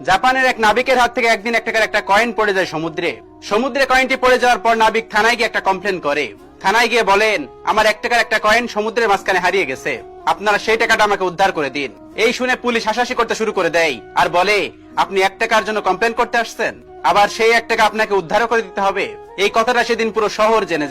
জাপানের এক নাবিকের হাত থেকে একদিন এক টাকার একটা কয়েন পড়ে যায় সমুদ্রে। সমুদ্রে কয়েনটি পড়ে যাওয়ার পর নাবিক থানায় গিয়ে একটা কমপ্লেন করে। থানায় গিয়ে বলেন, আমার এক টাকার একটা কয়েন সমুদ্রের মাঝখানে হারিয়ে গেছে, আপনারা সেই টাকাটা আমাকে উদ্ধার করে দিন। এই শুনে পুলিশ হাসাহাসি করতে শুরু করে দেয় আর বলে, আপনি এক টাকার জন্য কমপ্লেন করতে আসছেন, আবার সেই এক টাকা আপনাকে উদ্ধারও করে দিতে হবে? এই কথাটা সেদিন পুরো শহর জেনে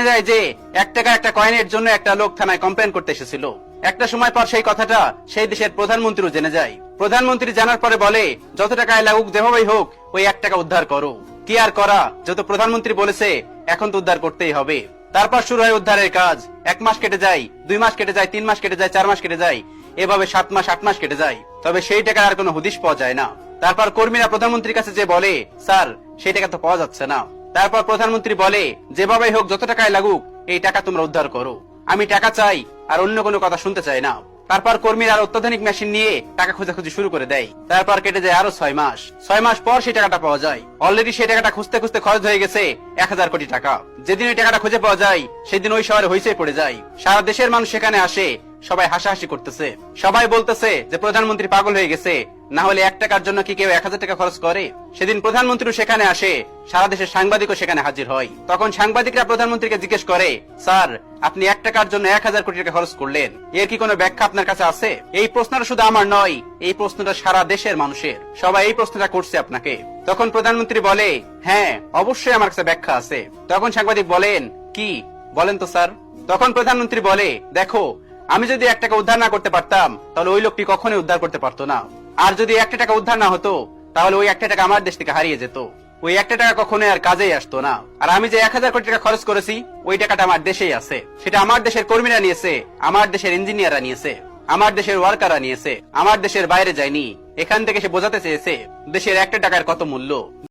যায় যে এক টাকা একটা কয়েনের জন্য একটা লোক থানায় কমপ্লেন করতে এসেছিল। একটা সময় পর সেই কথাটা সেই দেশের প্রধানমন্ত্রীও জেনে যায়। প্রধানমন্ত্রী জানার পরে বলে, যত টাকায় লাগুক যেভাবেই হোক ওই এক টাকা উদ্ধার করো। কি আর করা, যত প্রধানমন্ত্রী বলেছে এখন তো উদ্ধার করতেই হবে। তারপর শুরু হয় উদ্ধারের কাজ। 1 মাস কেটে যায়, 2 মাস কেটে যায়, 3 মাস কেটে যায়, 4 মাস কেটে যায়, এভাবে 7 মাস 8 মাস কেটে যায়। তবে সেই টাকার আর কোনো হদিশ পাওয়া যায় না। তারপর কর্মীরা প্রধানমন্ত্রীর কাছে যে বলে, স্যার সেই টাকা তো পাওয়া যাচ্ছে না। তারপর প্রধানমন্ত্রী বলে, যেভাবেই হোক যত টাকায় লাগুক এই টাকা তোমরা উদ্ধার করো, আমি টাকা চাই আর অন্য কোনো কথা শুনতে চাই না। তারপর কর্মীরা আর অত্যাধুনিক মেশিন নিয়ে টাকা খোঁজাখুঁজি শুরু করে দেয়। তারপর কেটে যায় আরো 6 মাস। 6 মাস পর সেই টাকাটা পাওয়া যায়। অলরেডি সেই টাকাটা খুঁজতে খুঁজতে খরচ হয়ে গেছে 1000 কোটি টাকা। যেদিন ওই টাকাটা খুঁজে পাওয়া যায় সেদিন ওই শহরে হইচই পড়ে যায়। সারা দেশের মানুষ সেখানে আসে, সবাই হাসাহাসি করতেছে। সবাই বলতেছে যে প্রধানমন্ত্রী পাগল হয়ে গেছে, না হলে 1 টাকার জন্য কি কেউ 1000 টাকা খরচ করে? সেদিন প্রধানমন্ত্রী সেখানে আসে, সারা দেশের সাংবাদিকও সেখানে হাজির হয়। তখন সাংবাদিকরা প্রধানমন্ত্রীকে জিজ্ঞেস করে, স্যার আপনি 1 টাকার জন্য 1000 কোটি টাকা খরচ করলেন, এর কি কোনো ব্যাখ্যা আপনার কাছে আছে? এই প্রশ্নটা শুধু আমার নয়, এই প্রশ্নটা সারা দেশের মানুষের। সবাই এই প্রশ্নটা করছে আপনাকে। তখন প্রধানমন্ত্রী বলে, হ্যাঁ অবশ্যই আমার কাছে ব্যাখ্যা আছে। তখন সাংবাদিক বলেন, কি বলেন তো স্যার? তখন প্রধানমন্ত্রী বলে, দেখো আমি যদি 1 টাকা উদ্ধার না করতে পারতাম তাহলে ওই লোকটি কখনোই উদ্ধার করতে পারতো না। আর যদি 1 টাকা উদ্ধার না হতো তাহলে ওই 1 টাকা আমার দেশ থেকে হারিয়ে যেত। ওই 1 টাকা কখনোই আর কাজেই আসতো না। আর আমি যে 1000 কোটি টাকা খরচ করেছি ওই টাকাটা আমার দেশেই আছে। সেটা আমার দেশের কর্মীরা নিয়েছে, আমার দেশের ইঞ্জিনিয়াররা নিয়েছে, আমার দেশের ওয়ার্কাররা নিয়েছে, আমার দেশের বাইরে যায়নি। এখান থেকে সে বোঝাতে চেয়েছে দেশের 1 টাকার কত মূল্য।